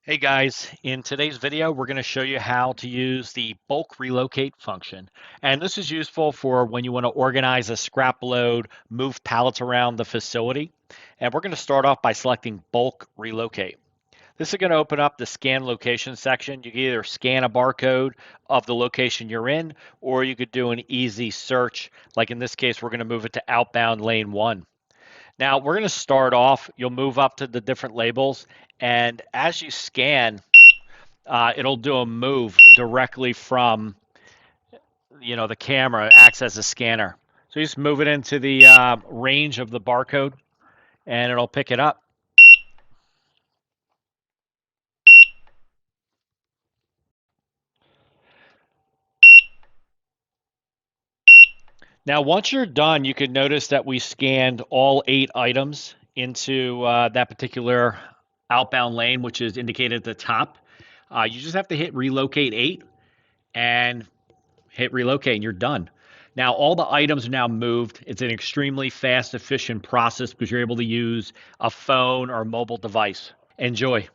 Hey guys, in today's video, we're going to show you how to use the bulk relocate function. And this is useful for when you want to organize a scrap load, move pallets around the facility. And we're going to start off by selecting bulk relocate. This is going to open up the scan location section. You can either scan a barcode of the location you're in, or you could do an easy search. Like in this case, we're going to move it to outbound lane 1. Now we're going to start off, you'll move up to the different labels, and as you scan, it'll do a move directly from, the camera acts as a scanner. So you just move it into the range of the barcode, and it'll pick it up. Now, once you're done, you can notice that we scanned all 8 items into that particular outbound lane, which is indicated at the top. You just have to hit relocate 8 and hit relocate, and you're done. Now, all the items are now moved. It's an extremely fast, efficient process because you're able to use a phone or a mobile device. Enjoy.